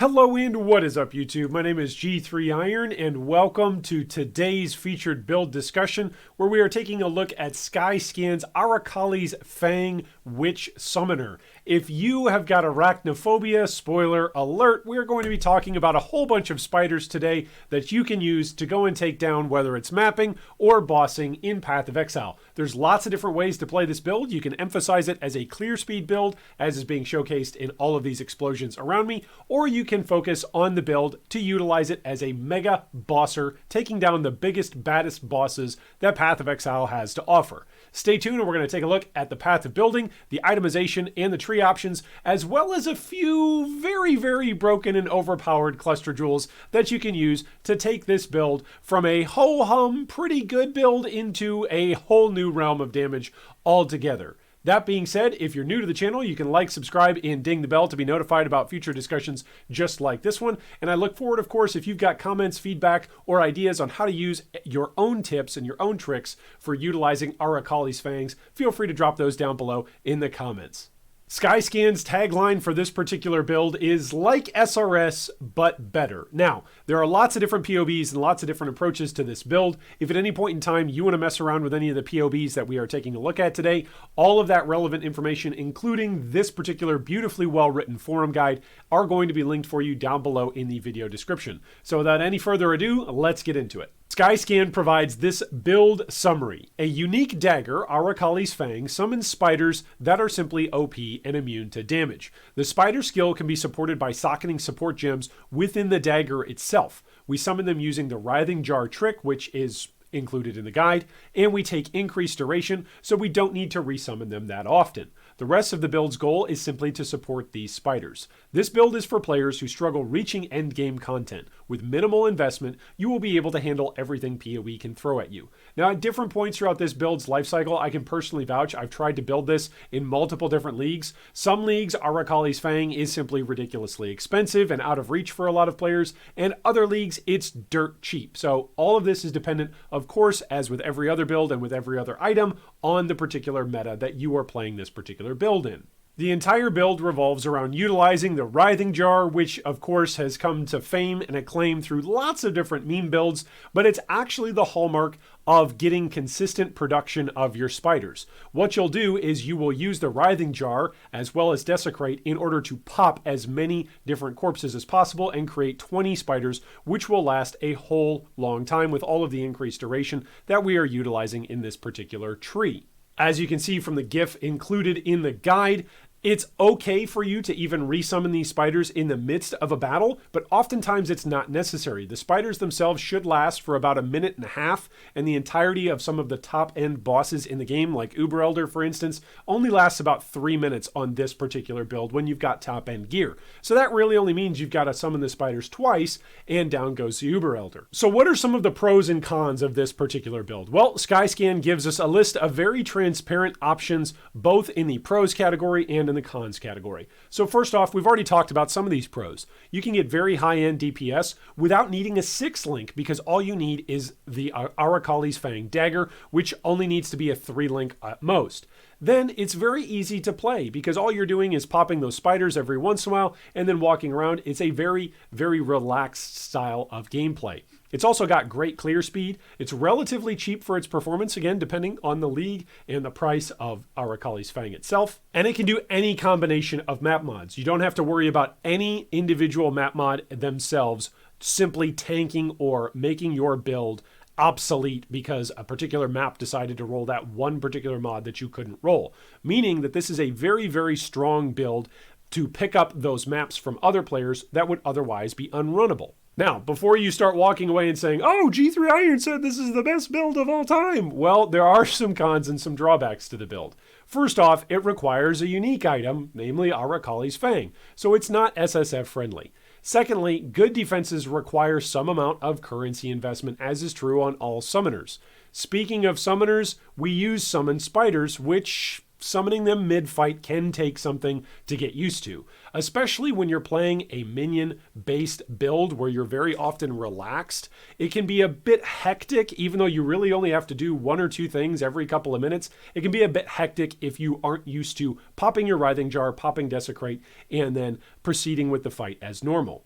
Hello and what is up YouTube? My name is G3Iron and welcome to today's featured build discussion where we are taking a look at Skyscan's Arakaali's Fang Witch Summoner. If you have got arachnophobia, spoiler alert, we're going to be talking about a whole bunch of spiders today that you can use to go and take down whether it's mapping or bossing in Path of Exile. There's lots of different ways to play this build. You can emphasize it as a clear speed build as is being showcased in all of these explosions around me, or you can focus on the build to utilize it as a mega bosser, taking down the biggest, baddest bosses that Path of Exile has to offer. Stay tuned and we're going to take a look at the path of building, the itemization, and the tree options, as well as a few very broken and overpowered cluster jewels that you can use to take this build from a ho-hum, pretty good build into a whole new realm of damage altogether. That being said, if you're new to the channel, you can like, subscribe, and ding the bell to be notified about future discussions just like this one. And I look forward, of course, if you've got comments, feedback, or ideas on how to use your own tips and your own tricks for utilizing Arakaali's Fangs, feel free to drop those down below in the comments. Skyscan's tagline for this particular build is like SRS, but better. Now, there are lots of different POBs and lots of different approaches to this build. If at any point in time you want to mess around with any of the POBs that we are taking a look at today, all of that relevant information, including this particular beautifully well-written forum guide, are going to be linked for you down below in the video description. So without any further ado, let's get into it. Skyscan provides this build summary. A unique dagger, Arakaali's Fang, summons spiders that are simply OP and immune to damage. The spider skill can be supported by socketing support gems within the dagger itself. We summon them using the Writhing Jar trick, which is included in the guide, and we take increased duration, so we don't need to resummon them that often. The rest of the build's goal is simply to support these spiders. This build is for players who struggle reaching endgame content. With minimal investment, you will be able to handle everything PoE can throw at you. Now, at different points throughout this build's lifecycle, I can personally vouch I've tried to build this in multiple different leagues. Some leagues, Arakaali's Fang is simply ridiculously expensive and out of reach for a lot of players, and other leagues, it's dirt cheap. So all of this is dependent, of course, as with every other build and with every other item, on the particular meta that you are playing this particular build in. The entire build revolves around utilizing the Writhing Jar, which of course has come to fame and acclaim through lots of different meme builds, but it's actually the hallmark of getting consistent production of your spiders. What you'll do is you will use the Writhing Jar as well as Desecrate in order to pop as many different corpses as possible and create 20 spiders, which will last a whole long time with all of the increased duration that we are utilizing in this particular tree. As you can see from the GIF included in the guide, it's okay for you to even resummon these spiders in the midst of a battle, but oftentimes it's not necessary. The spiders themselves should last for about a minute and a half, and the entirety of some of the top-end bosses in the game, like Uberlab, for instance, only lasts about 3 minutes on this particular build when you've got top-end gear. So that really only means you've got to summon the spiders twice, and down goes the Uberlab. So what are some of the pros and cons of this particular build? Well, Skyscan gives us a list of very transparent options, both in the pros category and in the cons category. So first off, we've already talked about some of these pros. You can get very high-end DPS without needing a 6-link because all you need is the Arakaali's Fang Dagger, which only needs to be a 3-link at most. Then it's very easy to play because all you're doing is popping those spiders every once in a while and then walking around. It's a very relaxed style of gameplay. It's also got great clear speed. It's relatively cheap for its performance, again, depending on the league and the price of Arakaali's Fang itself. And it can do any combination of map mods. You don't have to worry about any individual map mod themselves simply tanking or making your build obsolete because a particular map decided to roll that one particular mod that you couldn't roll. Meaning that this is a very strong build to pick up those maps from other players that would otherwise be unrunnable. Now, before you start walking away and saying, oh, G3Iron said this is the best build of all time, well, there are some cons and some drawbacks to the build. First off, it requires a unique item, namely Arakaali's Fang, so it's not SSF friendly. Secondly, good defenses require some amount of currency investment, as is true on all summoners. Speaking of summoners, we use summon spiders, which summoning them mid-fight can take something to get used to, especially when you're playing a minion-based build where you're very often relaxed. It can be a bit hectic, even though you really only have to do 1 or 2 things every couple of minutes. It can be a bit hectic if you aren't used to popping your Writhing Jar, popping Desecrate, and then proceeding with the fight as normal.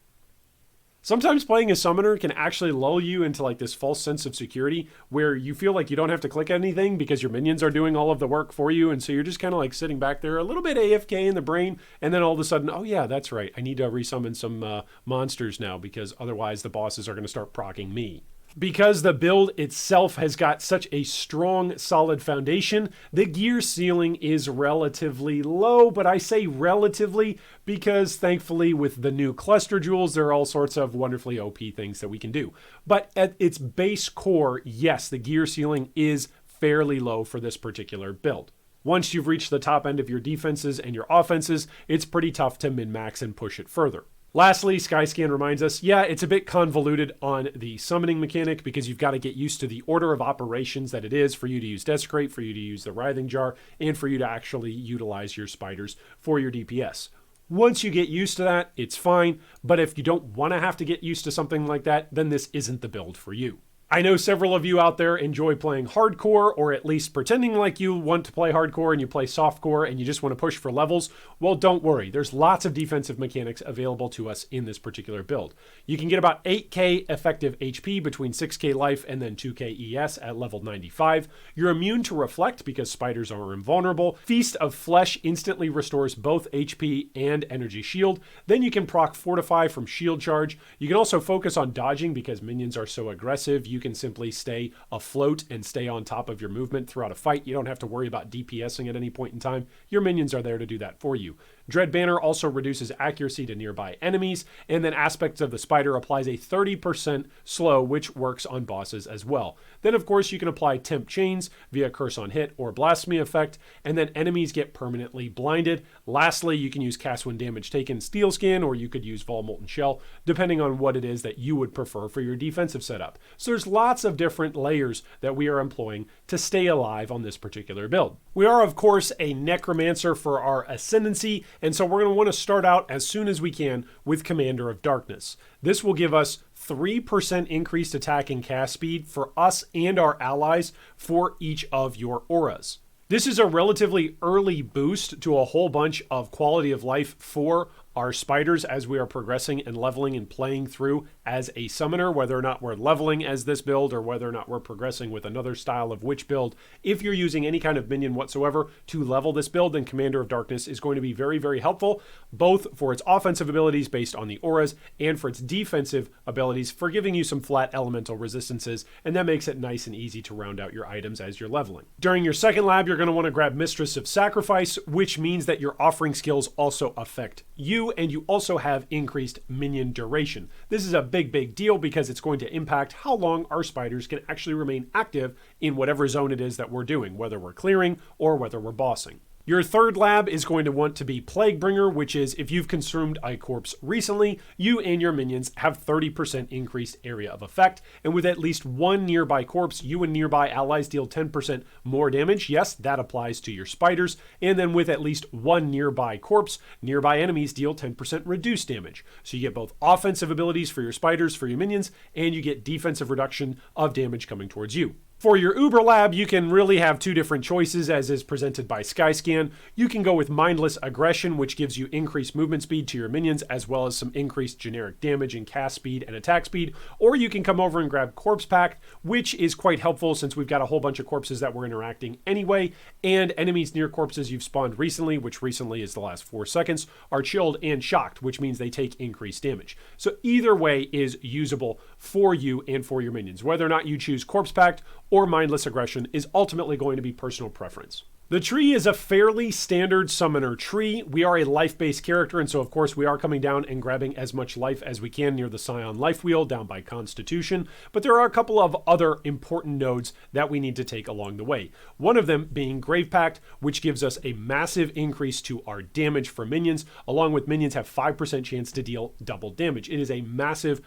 Sometimes playing a summoner can actually lull you into like this false sense of security where you feel like you don't have to click anything because your minions are doing all of the work for you. And so you're just kind of like sitting back there a little bit AFK in the brain. And then all of a sudden, oh yeah, that's right. I need to resummon some monsters now because otherwise the bosses are going to start proccing me. Because the build itself has got such a strong, solid foundation, the gear ceiling is relatively low, but I say relatively because thankfully with the new cluster jewels, there are all sorts of wonderfully OP things that we can do. But at its base core, yes, the gear ceiling is fairly low for this particular build. Once you've reached the top end of your defenses and your offenses, it's pretty tough to min-max and push it further. Lastly, Skyscan reminds us, yeah, it's a bit convoluted on the summoning mechanic because you've got to get used to the order of operations that it is for you to use Desecrate, for you to use the Writhing Jar, and for you to actually utilize your spiders for your DPS. Once you get used to that, it's fine, but if you don't want to have to get used to something like that, then this isn't the build for you. I know several of you out there enjoy playing hardcore, or at least pretending like you want to play hardcore and you play softcore and you just want to push for levels. Well, don't worry. There's lots of defensive mechanics available to us in this particular build. You can get about 8k effective HP between 6k life and then 2k ES at level 95. You're immune to Reflect because spiders are invulnerable. Feast of Flesh instantly restores both HP and energy shield. Then you can proc Fortify from shield charge. You can also focus on dodging because minions are so aggressive. You can simply stay afloat and stay on top of your movement throughout a fight. You don't have to worry about DPSing at any point in time. Your minions are there to do that for you. Dread Banner also reduces accuracy to nearby enemies, and then Aspects of the Spider applies a 30% slow, which works on bosses as well. Then, of course, you can apply Temp Chains via Curse on Hit or Blasphemy effect, and then enemies get permanently blinded. Lastly, you can use Cast When Damage Taken Steel Skin, or you could use Vol Molten Shell, depending on what it is that you would prefer for your defensive setup. So there's lots of different layers that we are employing to stay alive on this particular build. We are, of course, a Necromancer for our Ascendancy, and so we're going to want to start out as soon as we can with Commander of Darkness. This will give us 3% increased attack and cast speed for us and our allies for each of your auras. This is a relatively early boost to a whole bunch of quality of life for our spiders as we are progressing and leveling and playing through as a summoner, whether or not we're leveling as this build or whether or not we're progressing with another style of witch build. If you're using any kind of minion whatsoever to level this build, then Commander of Darkness is going to be very, very helpful, both for its offensive abilities based on the auras and for its defensive abilities for giving you some flat elemental resistances, and that makes it nice and easy to round out your items as you're leveling. During your second lab, you're going to want to grab Mistress of Sacrifice, which means that your offering skills also affect you, and you also have increased minion duration. This is a big deal because it's going to impact how long our spiders can actually remain active in whatever zone it is that we're doing, whether we're clearing or whether we're bossing. Your third lab is going to want to be Plaguebringer, which is if you've consumed a corpse recently, you and your minions have 30% increased area of effect, and with at least one nearby corpse, you and nearby allies deal 10% more damage. Yes, that applies to your spiders, and then with at least one nearby corpse, nearby enemies deal 10% reduced damage. So you get both offensive abilities for your spiders, for your minions, and you get defensive reduction of damage coming towards you. For your Uberlab, you can really have two different choices as is presented by Skyscan. You can go with Mindless Aggression, which gives you increased movement speed to your minions as well as some increased generic damage and cast speed and attack speed. Or you can come over and grab Corpse Pact, which is quite helpful since we've got a whole bunch of corpses that we're interacting anyway, and enemies near corpses you've spawned recently, which recently is the last 4 seconds, are chilled and shocked, which means they take increased damage. So either way is usable for you and for your minions. Whether or not you choose Corpse Pact or Mindless Aggression is ultimately going to be personal preference. The tree is a fairly standard summoner tree. We are a life-based character, and so of course we are coming down and grabbing as much life as we can near the Scion life wheel down by Constitution, but there are a couple of other important nodes that we need to take along the way. One of them being Grave Pact, which gives us a massive increase to our damage for minions, along with minions have 5% chance to deal double damage. It is a massive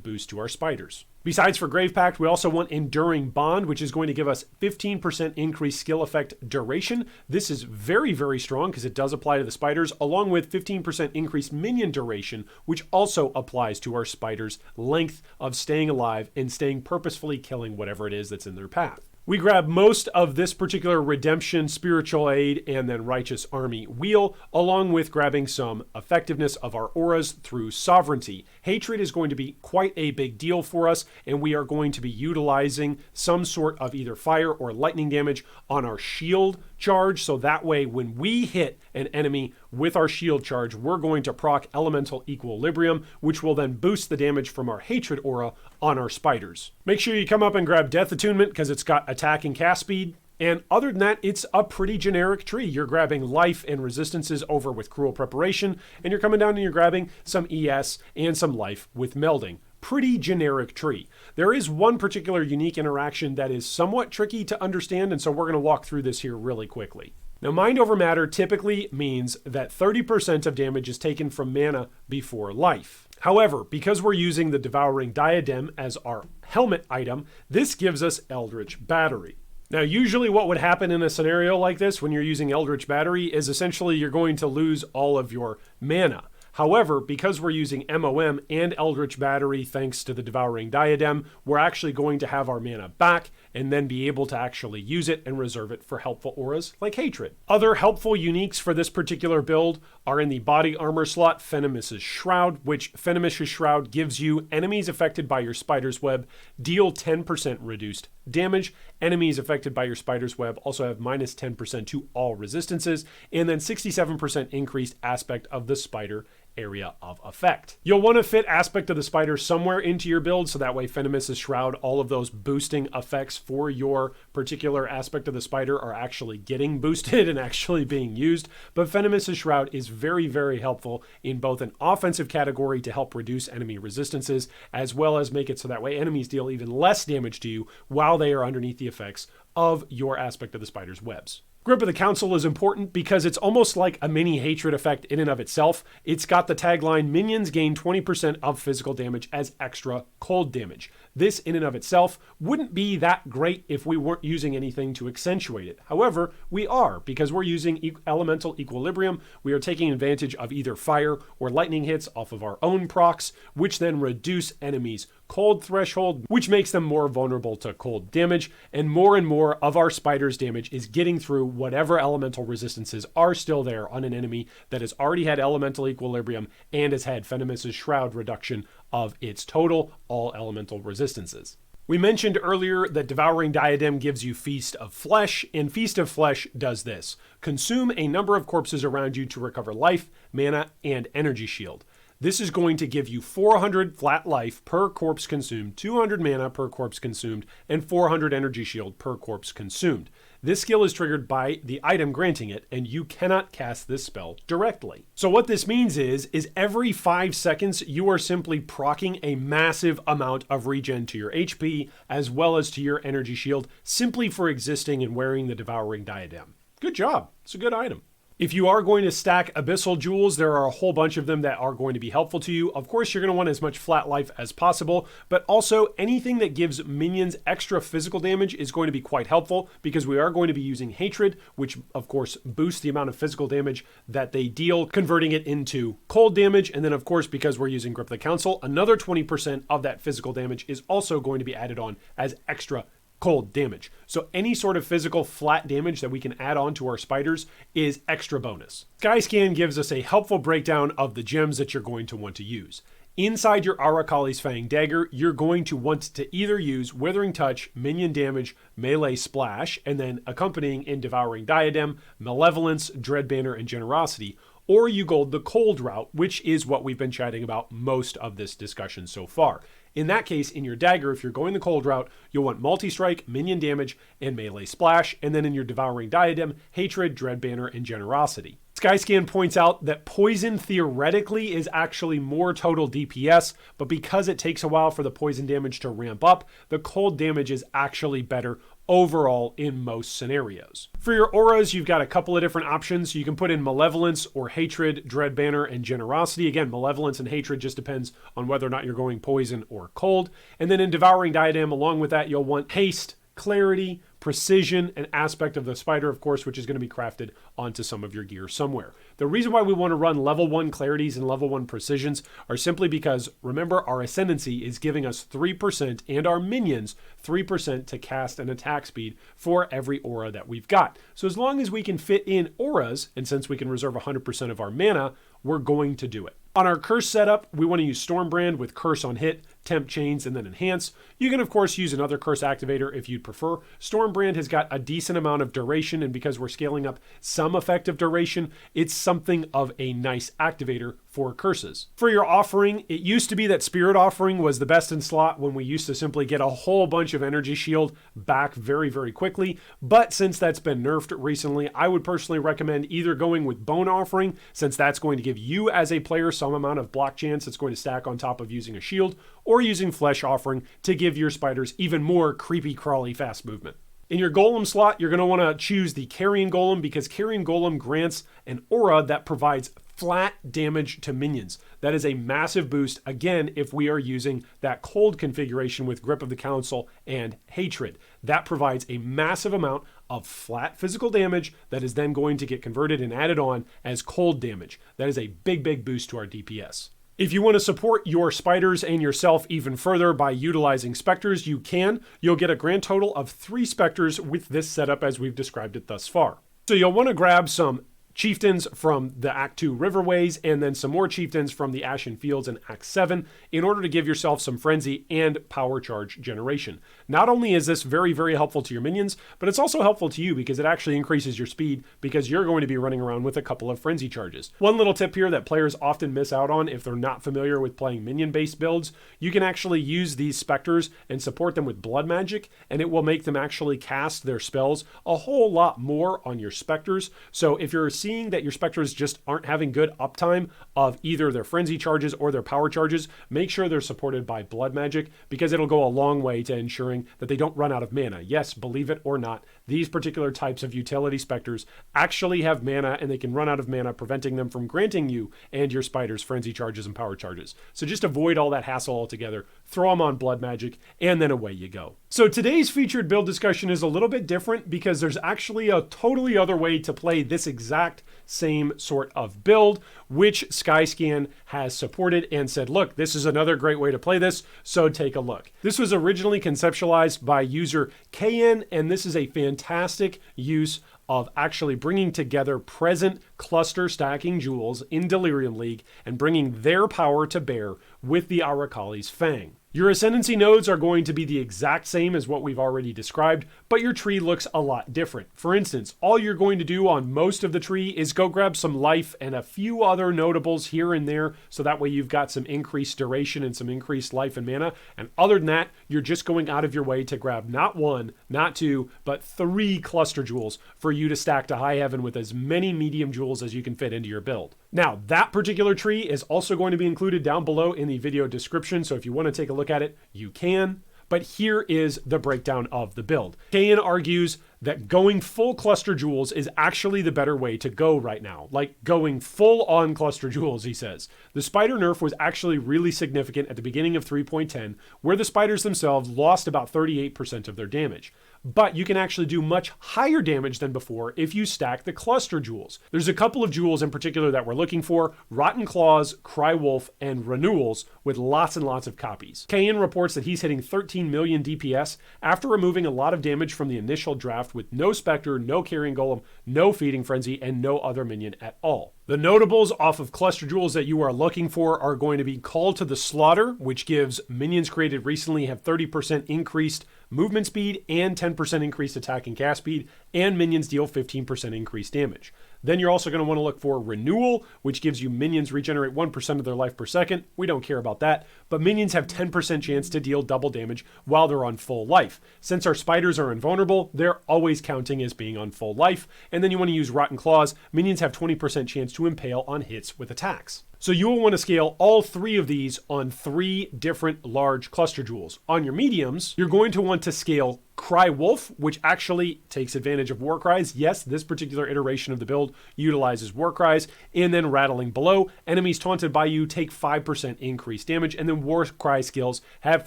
boost to our spiders. Besides for Grave Pact, we also want Enduring Bond, which is going to give us 15% increased skill effect duration. This is very strong because it does apply to the spiders, along with 15% increased minion duration, which also applies to our spiders' length of staying alive and staying purposefully killing whatever it is that's in their path. We grab most of this particular Redemption, Spiritual Aid, and then Righteous Army wheel, along with grabbing some effectiveness of our auras through Sovereignty. Hatred is going to be quite a big deal for us, and we are going to be utilizing some sort of either fire or lightning damage on our shield charge, so that way when we hit an enemy with our shield charge, we're going to proc Elemental Equilibrium, which will then boost the damage from our Hatred aura on our spiders. Make sure you come up and grab Death Attunement because it's got attack and cast speed. And other than that, it's a pretty generic tree. You're grabbing life and resistances over with Cruel Preparation, and you're coming down and you're grabbing some ES and some life with Melding. Pretty generic tree. There is one particular unique interaction that is somewhat tricky to understand, and so we're going to walk through this here really quickly. Now, Mind over Matter typically means that 30% of damage is taken from mana before life. However, because we're using the Devouring Diadem as our helmet item, this gives us Eldritch Battery. Now, usually what would happen in a scenario like this when you're using Eldritch Battery is essentially you're going to lose all of your mana. However, because we're using MOM and Eldritch Battery thanks to the Devouring Diadem, we're actually going to have our mana back and then be able to actually use it and reserve it for helpful auras like Hatred. Other helpful uniques for this particular build are in the body armor slot, Venomous Shroud, which Venomous Shroud gives you enemies affected by your spider's web deal 10% reduced damage. Enemies affected by your spider's web also have minus 10% to all resistances, and then 67% increased aspect of the spider area of effect. You'll want to fit aspect of the spider somewhere into your build, so that way Venomous Shroud, all of those boosting effects for your particular aspect of the spider are actually getting boosted and actually being used. But Venomous Shroud is very, very helpful in both an offensive category to help reduce enemy resistances, as well as make it so that way enemies deal even less damage to you while they are underneath the effects of your aspect of the spider's webs. Grip of the Council is important because it's almost like a mini hatred effect in and of itself. It's got the tagline, minions gain 20% of physical damage as extra cold damage. This in and of itself wouldn't be that great if we weren't using anything to accentuate it. However, we are, because we're using Elemental Equilibrium. We are taking advantage of either fire or lightning hits off of our own procs, which then reduce enemies' cold threshold, which makes them more vulnerable to cold damage, and more of our spider's damage is getting through whatever elemental resistances are still there on an enemy that has already had elemental equilibrium and has had Venomous Shroud reduction of its total all elemental resistances. We mentioned earlier that Devouring Diadem gives you Feast of Flesh, and Feast of Flesh does this: consume a number of corpses around you to recover life, mana, and energy shield. This is going to give you 400 flat life per corpse consumed, 200 mana per corpse consumed, and 400 energy shield per corpse consumed. This skill is triggered by the item granting it, and you cannot cast this spell directly. So what this means is every 5 seconds, you are simply proccing a massive amount of regen to your HP, as well as to your energy shield, simply for existing and wearing the Devouring Diadem. Good job. It's a good item. If you are going to stack Abyssal Jewels, there are a whole bunch of them that are going to be helpful to you. Of course, you're going to want as much flat life as possible, but also anything that gives minions extra physical damage is going to be quite helpful, because we are going to be using Hatred, which of course boosts the amount of physical damage that they deal, converting it into cold damage. And then of course, because we're using Grip of the Council, another 20% of that physical damage is also going to be added on as extra cold damage. So any sort of physical flat damage that we can add on to our spiders is extra bonus. Skyscan gives us a helpful breakdown of the gems that you're going to want to use. Inside your Arakaali's Fang Dagger, you're going to want to either use Withering Touch, Minion Damage, Melee Splash, and then accompanying in Devouring Diadem, Malevolence, Dread Banner, and Generosity, or you go the cold route, which is what we've been chatting about most of this discussion so far. In that case, in your dagger, if you're going the cold route, you'll want Multi-Strike, Minion Damage, and Melee Splash, and then in your Devouring Diadem, Hatred, Dread Banner, and Generosity. Skyscan points out that poison theoretically is actually more total DPS, but because it takes a while for the poison damage to ramp up, the cold damage is actually better overall in most scenarios. For your auras, you've got a couple of different options. You can put in Malevolence or Hatred, Dread Banner, and Generosity. Again, Malevolence and Hatred just depends on whether or not you're going poison or cold. And then in Devouring Diadem, along with that, you'll want Haste, Clarity, Precision, and Aspect of the Spider, of course, which is going to be crafted onto some of your gear somewhere. The reason why we want to run level 1 clarities and level 1 precisions are simply because, remember, our ascendancy is giving us 3% and our minions 3% to cast and attack speed for every aura that we've got. So as long as we can fit in auras, and since we can reserve 100% of our mana, we're going to do it. On our curse setup, we want to use Stormbrand with curse on hit, temp chains, and then enhance. You can of course use another curse activator if you'd prefer. Stormbrand has got a decent amount of duration, and because we're scaling up some effective duration, it's something of a nice activator for curses. For your offering, it used to be that Spirit Offering was the best in slot when we used to simply get a whole bunch of energy shield back very, very quickly. But since that's been nerfed recently, I would personally recommend either going with Bone Offering, since that's going to give you as a player some amount of block chance that's going to stack on top of using a shield, or using Flesh Offering to give your spiders even more creepy, crawly, fast movement. In your Golem slot, you're going to want to choose the Carrion Golem because Carrion Golem grants an aura that provides flat damage to minions. That is a massive boost, again, if we are using that cold configuration with Grip of the Council and Hatred. That provides a massive amount of flat physical damage that is then going to get converted and added on as cold damage. That is a big, big boost to our DPS. If you want to support your spiders and yourself even further by utilizing Spectres, you can. You'll get a grand total of 3 Spectres with this setup as we've described it thus far. So you'll want to grab some chieftains from the Act 2 Riverways, and then some more chieftains from the Ashen Fields in Act 7 in order to give yourself some frenzy and power charge generation. Not only is this very, very helpful to your minions, but it's also helpful to you because it actually increases your speed because you're going to be running around with a couple of frenzy charges. One little tip here that players often miss out on if they're not familiar with playing minion-based builds, you can actually use these Spectres and support them with blood magic, and it will make them actually cast their spells a whole lot more on your Spectres. So if you're seeing that your Spectres just aren't having good uptime of either their frenzy charges or their power charges, make sure they're supported by blood magic because it'll go a long way to ensuring that they don't run out of mana. Yes, believe it or not, these particular types of utility Spectres actually have mana and they can run out of mana, preventing them from granting you and your spiders frenzy charges and power charges. So just avoid all that hassle altogether, throw them on blood magic, and then away you go. So today's featured build discussion is a little bit different because there's actually a totally other way to play this exact same sort of build, which Skyscan has supported and said, look, this is another great way to play this, so take a look. This was originally conceptualized by user Keyen, and this is a fantastic use of actually bringing together present cluster stacking jewels in Delirium League and bringing their power to bear with the Arakaali's Fang. Your Ascendancy nodes are going to be the exact same as what we've already described, but your tree looks a lot different. For instance, all you're going to do on most of the tree is go grab some life and a few other notables here and there, so that way you've got some increased duration and some increased life and mana. And other than that, you're just going out of your way to grab not 1, not 2, but 3 cluster jewels for you to stack to high heaven with as many medium jewels as you can fit into your build. Now, that particular tree is also going to be included down below in the video description, so if you want to take a look at it, you can. But here is the breakdown of the build. Keyen argues that going full cluster jewels is actually the better way to go right now. Like going full on cluster jewels, he says. The spider nerf was actually really significant at the beginning of 3.10, where the spiders themselves lost about 38% of their damage. But you can actually do much higher damage than before if you stack the cluster jewels. There's a couple of jewels in particular that we're looking for: Rotten Claws, Cry Wolf, and Renewals, with lots and lots of copies. Keyen reports that he's hitting 13 million DPS after removing a lot of damage from the initial draft with no Spectre, no Carrion Golem, no Feeding Frenzy, and no other minion at all. The notables off of cluster jewels that you are looking for are going to be Call to the Slaughter, which gives minions created recently have 30% increased movement speed and 10% increased attack and cast speed, and minions deal 15% increased damage. Then you're also going to want to look for Renewal, which gives you minions regenerate 1% of their life per second. We don't care about that, but minions have 10% chance to deal double damage while they're on full life. Since our spiders are invulnerable, they're always counting as being on full life. And then you want to use Rotten Claws. Minions have 20% chance to impale on hits with attacks. So you will want to scale all 3 of these on 3 different large cluster jewels. On your mediums, you're going to want to scale Cry Wolf, which actually takes advantage of War Cries. Yes, this particular iteration of the build utilizes War Cries. And then Rattling Below. Enemies taunted by you take 5% increased damage, and then War Cry skills have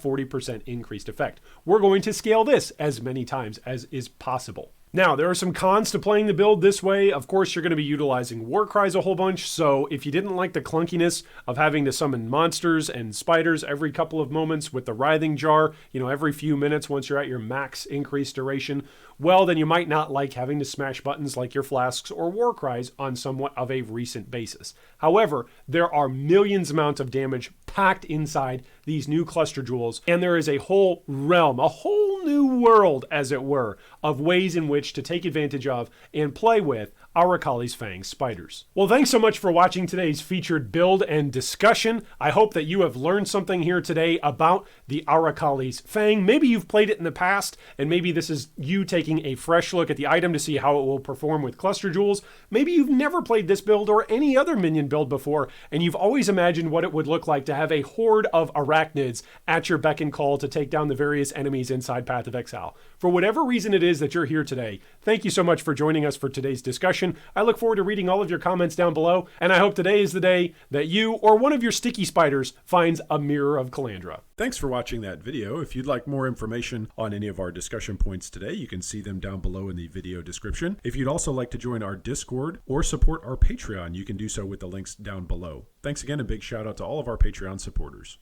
40% increased effect. We're going to scale this as many times as is possible. Now, there are some cons to playing the build this way. Of course, you're going to be utilizing war cries a whole bunch, so if you didn't like the clunkiness of having to summon monsters and spiders every couple of moments with the Writhing Jar, every few minutes once you're at your max increased duration, well, then you might not like having to smash buttons like your flasks or war cries on somewhat of a recent basis. However, there are millions amounts of damage packed inside these new cluster jewels, and there is a whole realm, a whole new world, as it were, of ways in which to take advantage of and play with Arakaali's Fang spiders. Well, thanks so much for watching today's featured build and discussion. I hope that you have learned something here today about the Arakaali's Fang. Maybe you've played it in the past, and maybe this is you taking a fresh look at the item to see how it will perform with cluster jewels. Maybe you've never played this build or any other minion build before, and you've always imagined what it would look like to have a horde of arachnids at your beck and call to take down the various enemies inside Path of Exile. For whatever reason it is that you're here today, thank you so much for joining us for today's discussion. I look forward to reading all of your comments down below, and I hope today is the day that you or one of your sticky spiders finds a Mirror of Calandra. Thanks for watching that video. If you'd like more information on any of our discussion points today, you can see them down below in the video description. If you'd also like to join our Discord or support our Patreon, you can do so with the links down below. Thanks again, and big shout out to all of our Patreon supporters.